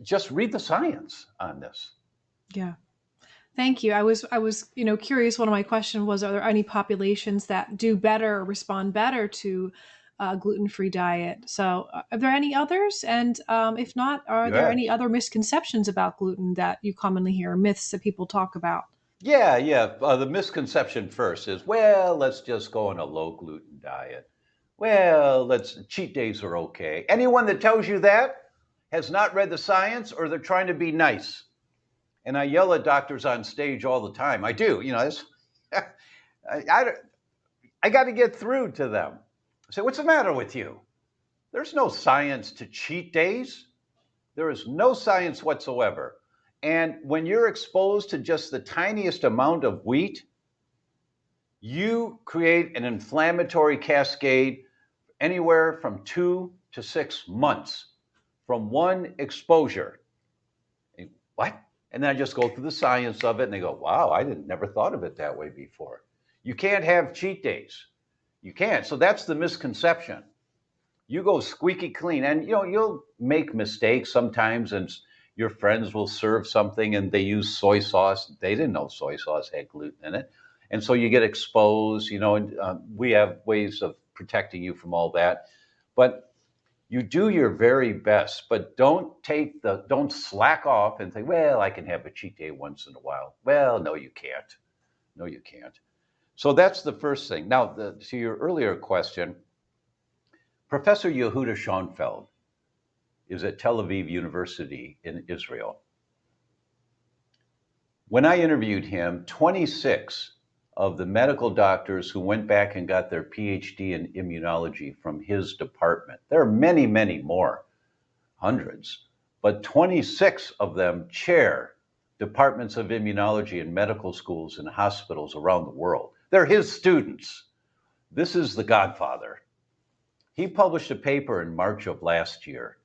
just read the science on this. Yeah. Thank you. I was, curious. One of my questions was, are there any populations that do better or respond better to a gluten-free diet? So are there any others? And if not, are there any other misconceptions about gluten that you commonly hear, myths that people talk about? Yeah. The misconception first is, well, let's just go on a low gluten diet. Well, cheat days are okay. Anyone that tells you that has not read the science, or they're trying to be nice. And I yell at doctors on stage all the time. I do. I got to get through to them. I say, what's the matter with you? There's no science to cheat days. There is no science whatsoever. And when you're exposed to just the tiniest amount of wheat, you create an inflammatory cascade anywhere from 2 to 6 months from one exposure. What? And then I just go through the science of it, and they go, wow, I never thought of it that way before. You can't have cheat days. You can't. So that's the misconception. You go squeaky clean, and you'll make mistakes sometimes, and your friends will serve something and they use soy sauce. They didn't know soy sauce had gluten in it. And so you get exposed, and we have ways of protecting you from all that. But you do your very best, but don't slack off and think, well, I can have a cheat day once in a while. Well, no, you can't. No, you can't. So that's the first thing. Now, to your earlier question, Professor Yehuda Schonfeld is at Tel Aviv University in Israel. When I interviewed him, 26 of the medical doctors who went back and got their PhD in immunology from his department, there are many, many more, hundreds, but 26 of them chair departments of immunology in medical schools and hospitals around the world. They're his students. This is the godfather. He published a paper in March of last year,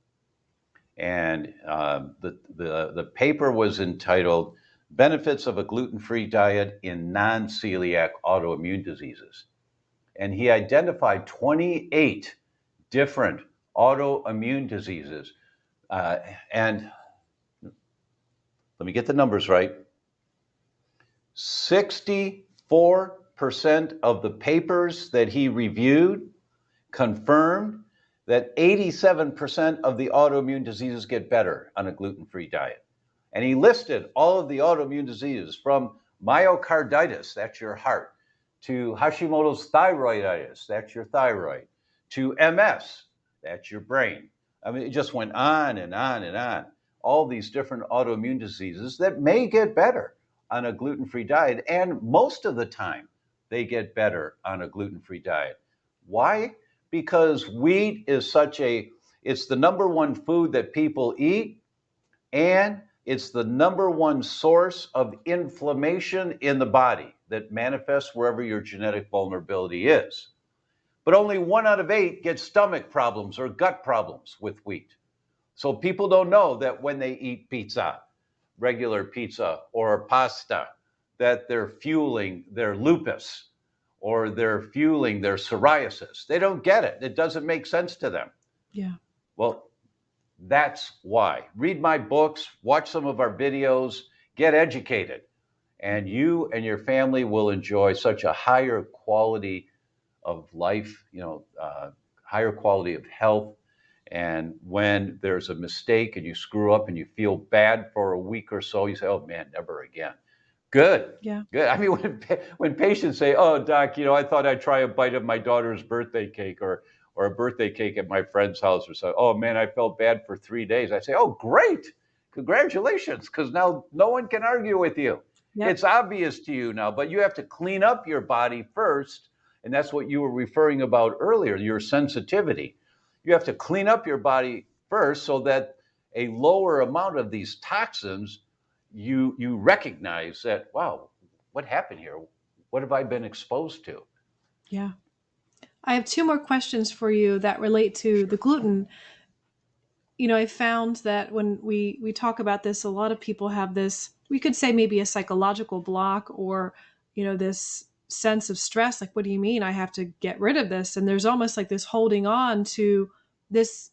and the paper was entitled Benefits of a Gluten-Free Diet in Non-Celiac Autoimmune Diseases. And he identified 28 different autoimmune diseases. And let me get the numbers right. 64% of the papers that he reviewed confirmed that 87% of the autoimmune diseases get better on a gluten-free diet. And he listed all of the autoimmune diseases from myocarditis, that's your heart, to Hashimoto's thyroiditis, that's your thyroid, to MS, that's your brain. I mean, it just went on and on and on. All these different autoimmune diseases that may get better on a gluten-free diet. And most of the time, they get better on a gluten-free diet. Why? Because wheat is it's the number one food that people eat, and it's the number one source of inflammation in the body that manifests wherever your genetic vulnerability is. But only 1 out of 8 get stomach problems or gut problems with wheat. So people don't know that when they eat pizza, regular pizza or pasta, that they're fueling their lupus or they're fueling their psoriasis. They don't get it. It doesn't make sense to them. Yeah. Well, that's why. Read my books, watch some of our videos, get educated, and you and your family will enjoy such a higher quality of life, higher quality of health. And when there's a mistake and you screw up and you feel bad for a week or so, you say, oh man, never again. Good. Yeah. Good. I mean, when patients say, oh, doc, I thought I'd try a bite of my daughter's birthday cake or a birthday cake at my friend's house or so. Oh man, I felt bad for 3 days. I say, oh, great. Congratulations. Because now no one can argue with you. Yep. It's obvious to you now, but you have to clean up your body first. And that's what you were referring about earlier, your sensitivity. You have to clean up your body first so that a lower amount of these toxins, you recognize that, wow, what happened here? What have I been exposed to? Yeah. I have 2 more questions for you that relate to the gluten. I found that when we talk about this, a lot of people have this, we could say maybe a psychological block or, this sense of stress. Like, what do you mean I have to get rid of this? And there's almost like this holding on to this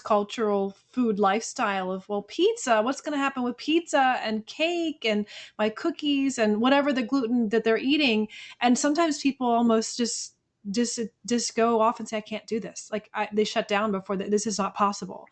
cultural food lifestyle of, well, pizza, what's going to happen with pizza and cake and my cookies and whatever the gluten that they're eating. And sometimes people almost just go off and say, I can't do this. Like they shut down before this is not possible.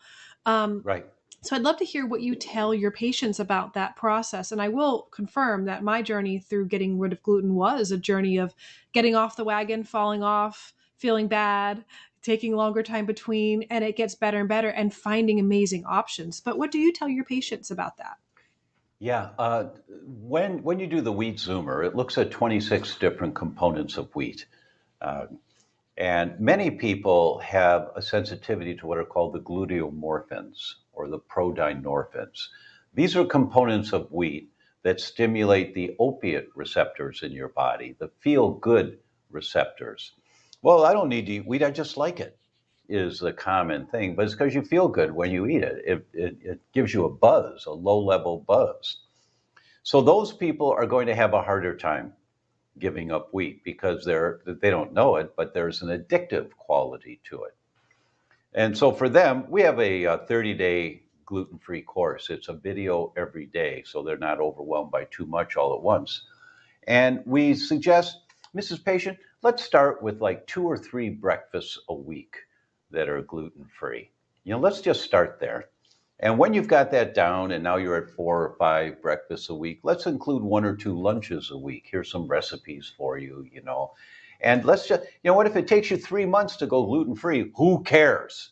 Right. So I'd love to hear what you tell your patients about that process. And I will confirm that my journey through getting rid of gluten was a journey of getting off the wagon, falling off, feeling bad, taking longer time between, and it gets better and better and finding amazing options. But what do you tell your patients about that? Yeah. When you do the wheat zoomer, it looks at 26 different components of wheat. And many people have a sensitivity to what are called the gluteomorphins or the prodynorphins. These are components of wheat that stimulate the opiate receptors in your body, the feel-good receptors. Well, I don't need to eat wheat, I just like it, is the common thing. But it's because you feel good when you eat it. It gives you a buzz, a low-level buzz. So those people are going to have a harder time giving up wheat because they don't know it, but there's an addictive quality to it. And so for them, we have a 30-day gluten-free course. It's a video every day, so they're not overwhelmed by too much all at once. And we suggest, Mrs. Patient, let's start with like 2 or 3 breakfasts a week that are gluten-free. Let's just start there. And when you've got that down and now you're at 4 or 5 breakfasts a week, let's include 1 or 2 lunches a week. Here's some recipes for you, And let's just, what if it takes you 3 months to go gluten-free? Who cares?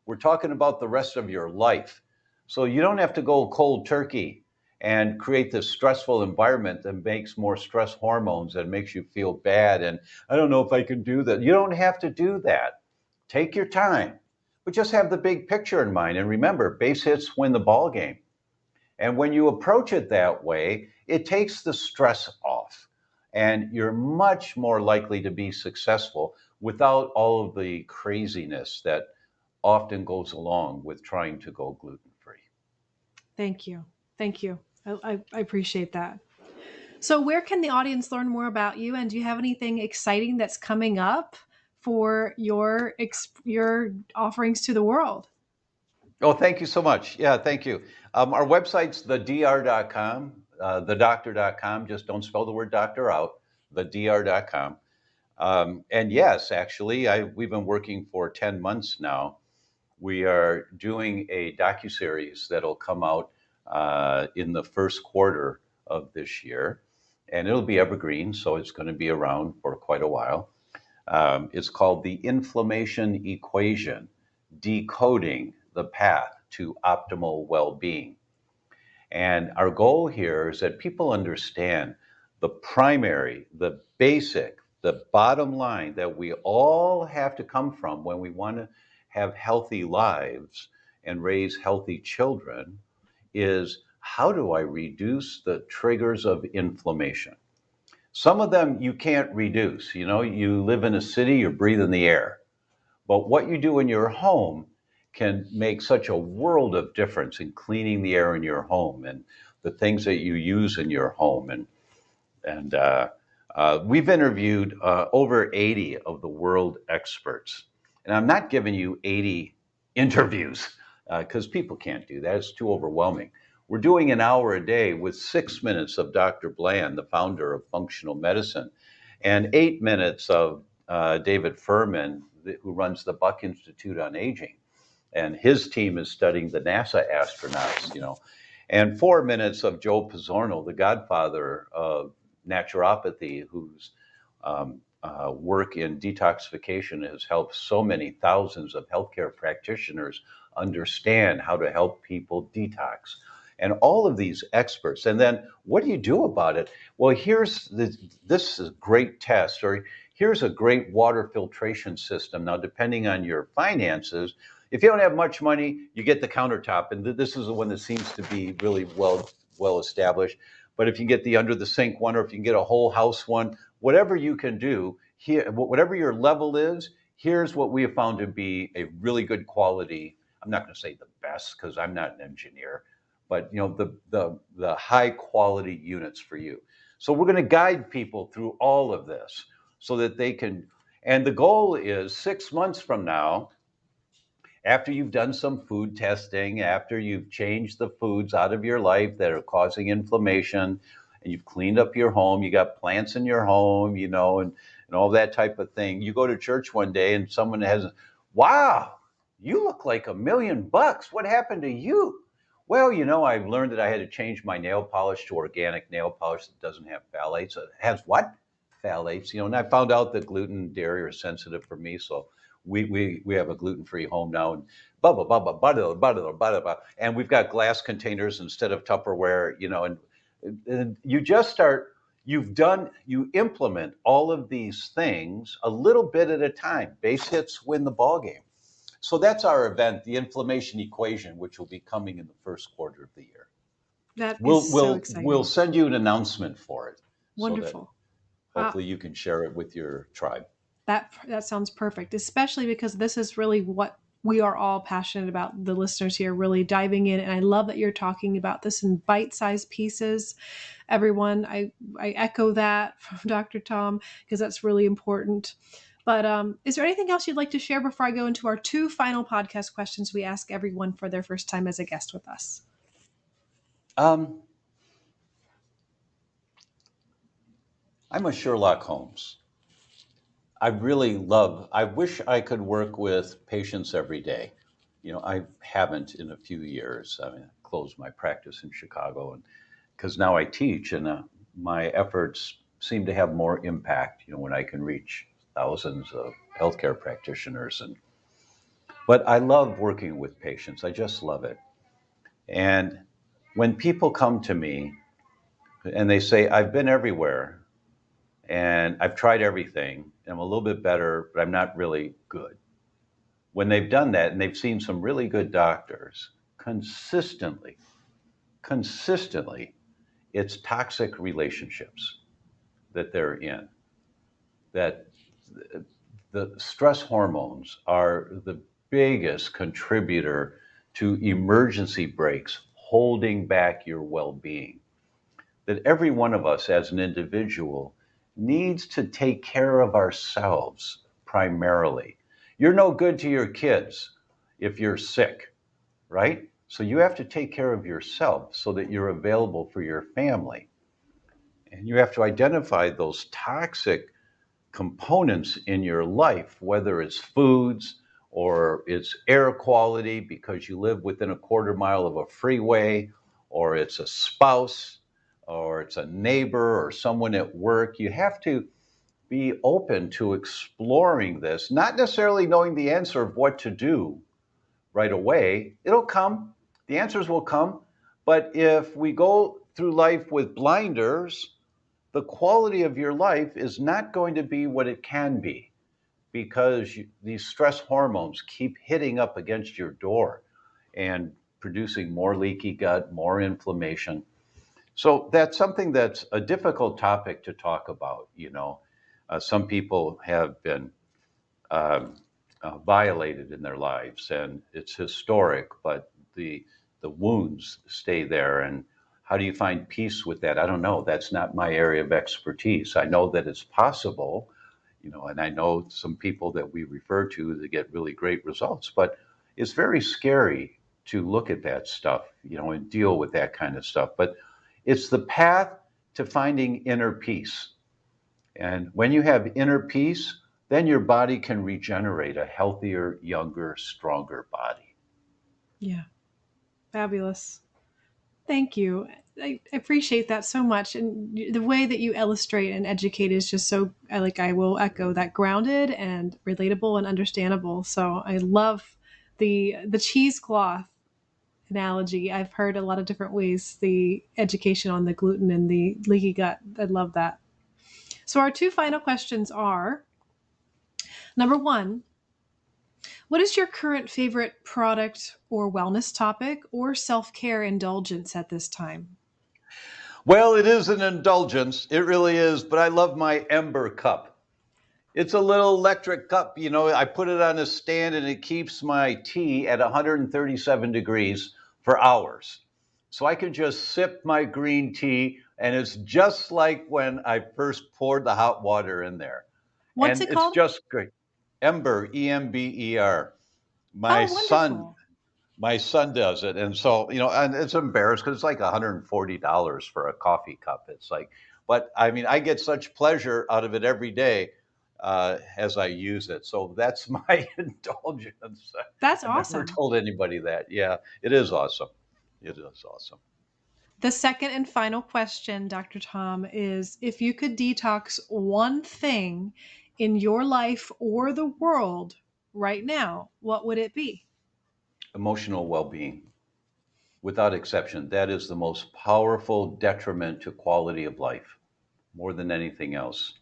We're talking about the rest of your life. So you don't have to go cold turkey and create this stressful environment that makes more stress hormones and makes you feel bad. And I don't know if I can do that. You don't have to do that. Take your time. But just have the big picture in mind. And remember, base hits win the ball game. And when you approach it that way, it takes the stress off. And you're much more likely to be successful without all of the craziness that often goes along with trying to go gluten-free. Thank you. Thank you. I appreciate that. So where can the audience learn more about you? And do you have anything exciting that's coming up for your offerings to the world? Oh, thank you so much. Yeah, thank you. Our website's thedr.com, thedoctor.com. Just don't spell the word doctor out, thedr.com. And yes, actually, we've been working for 10 months now. We are doing a docuseries that'll come out in the first quarter of this year, and it'll be evergreen, so it's going to be around for quite a while. It's called The Inflammation Equation, Decoding the Path to Optimal Well-Being. And our goal here is that people understand the primary, the basic, the bottom line that we all have to come from when we want to have healthy lives and raise healthy children is, how do I reduce the triggers of inflammation? Some of them you can't reduce. You live in a city, you're breathing the air. But what you do in your home can make such a world of difference in cleaning the air in your home and the things that you use in your home. And we've interviewed over 80 of the world experts. And I'm not giving you 80 interviews because people can't do that. It's too overwhelming. We're doing an hour a day with 6 minutes of Dr. Bland, the founder of functional medicine, and 8 minutes of David Furman, who runs the Buck Institute on Aging. And his team is studying the NASA astronauts, and 4 minutes of Joe Pizzorno, the godfather of naturopathy, whose work in detoxification has helped so many thousands of healthcare practitioners understand how to help people detox. And all of these experts. And then what do you do about it? Well, this is a great test, or here's a great water filtration system. Now, depending on your finances, if you don't have much money, you get the countertop. And this is the one that seems to be really well established. But if you get the under the sink one, or if you can get a whole house one, whatever you can do here, whatever your level is, here's what we have found to be a really good quality. I'm not going to say the best because I'm not an engineer, but the high quality units for you. So we're going to guide people through all of this so that they can, and the goal is 6 months from now, after you've done some food testing, after you've changed the foods out of your life that are causing inflammation, and you've cleaned up your home, you got plants in your home, and all that type of thing. You go to church one day and someone has, wow, you look like $1 million. What happened to you? Well, I've learned that I had to change my nail polish to organic nail polish that doesn't have phthalates. It has what? Phthalates. And I found out that gluten and dairy are sensitive for me, so we have a gluten-free home now, and and we've got glass containers instead of Tupperware. And you implement all of these things a little bit at a time. Base hits win the ball game. So that's our event, the Inflammation Equation, which will be coming in the first quarter of the year. That is so exciting. We'll send you an announcement for it. Wonderful. So that hopefully you can share it with your tribe. That sounds perfect, especially because this is really what we are all passionate about, the listeners here really diving in. And I love that you're talking about this in bite-sized pieces. Everyone, I echo that from Dr. Tom, because that's really important. But is there anything else you'd like to share before I go into our 2 final podcast questions we ask everyone for their first time as a guest with us? I'm a Sherlock Holmes. I wish I could work with patients every day. I haven't in a few years. I closed my practice in Chicago, and because now I teach, and my efforts seem to have more impact, when I can reach thousands of healthcare practitioners. But I love working with patients. I just love it. And when people come to me and they say, I've been everywhere and I've tried everything, and I'm a little bit better, but I'm not really good. When they've done that and they've seen some really good doctors, consistently, it's toxic relationships that they're in. That the stress hormones are the biggest contributor to emergency breaks, holding back your well-being. That every one of us as an individual needs to take care of ourselves primarily. You're no good to your kids if you're sick, right? So you have to take care of yourself so that you're available for your family. And you have to identify those toxic components in your life, whether it's foods or it's air quality because you live within a quarter mile of a freeway, or it's a spouse, or it's a neighbor or someone at work. You have to be open to exploring this, not necessarily knowing the answer of what to do right away. It'll come, the answers will come. But if we go through life with blinders, the quality of your life is not going to be what it can be because these stress hormones keep hitting up against your door and producing more leaky gut, more inflammation. So that's something that's a difficult topic to talk about. Some people have been violated in their lives, and it's historic, but the wounds stay there. And how do you find peace with that? I don't know. That's not my area of expertise. I know that it's possible, and I know some people that we refer to that get really great results, but it's very scary to look at that stuff, and deal with that kind of stuff. But it's the path to finding inner peace. And when you have inner peace, then your body can regenerate a healthier, younger, stronger body. Yeah. Fabulous. Thank you. I appreciate that so much. And the way that you illustrate and educate is just so, I will echo that, grounded and relatable and understandable. So I love the cheesecloth analogy. I've heard a lot of different ways, the education on the gluten and the leaky gut. I love that. So our two final questions are, number one, what is your current favorite product or wellness topic or self-care indulgence at this time? Well, it is an indulgence. It really is. But I love my Ember cup. It's a little electric cup. I put it on a stand and it keeps my tea at 137 degrees for hours. So I can just sip my green tea, and it's just like when I first poured the hot water in there. What's And it it's called? just great. Ember, Ember. My Oh, son wonderful. my son does it, and so and it's embarrassed because it's like $140 for a coffee cup. It's like, but I mean, I get such pleasure out of it every day as I use it. So that's my indulgence. That's I've never awesome. told anybody that. Yeah, it is awesome. It is awesome. The second and final question, Dr. Tom, is if you could detox one thing in your life or the world right now, what would it be? Emotional well-being, without exception, that is the most powerful detriment to quality of life, more than anything else.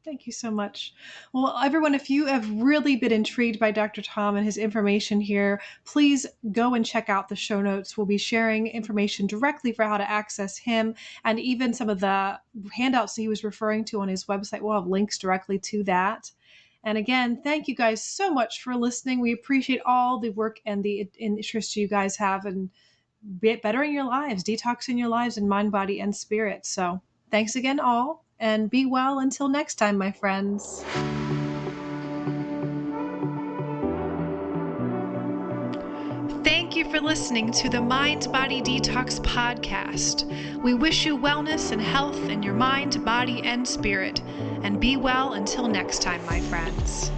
Thank you so much. Well, everyone, if you have really been intrigued by Dr. Tom and his information here, please go and check out the show notes. We'll be sharing information directly for how to access him, and even some of the handouts that he was referring to on his website. We'll have links directly to that. And again, thank you guys so much for listening. We appreciate all the work and the interest you guys have in bettering your lives, detoxing your lives in mind, body, and spirit. So thanks again, all, and be well until next time, my friends. Thank you for listening to the Mind Body Detox Podcast. We wish you wellness and health in your mind, body, and spirit. And be well until next time, my friends.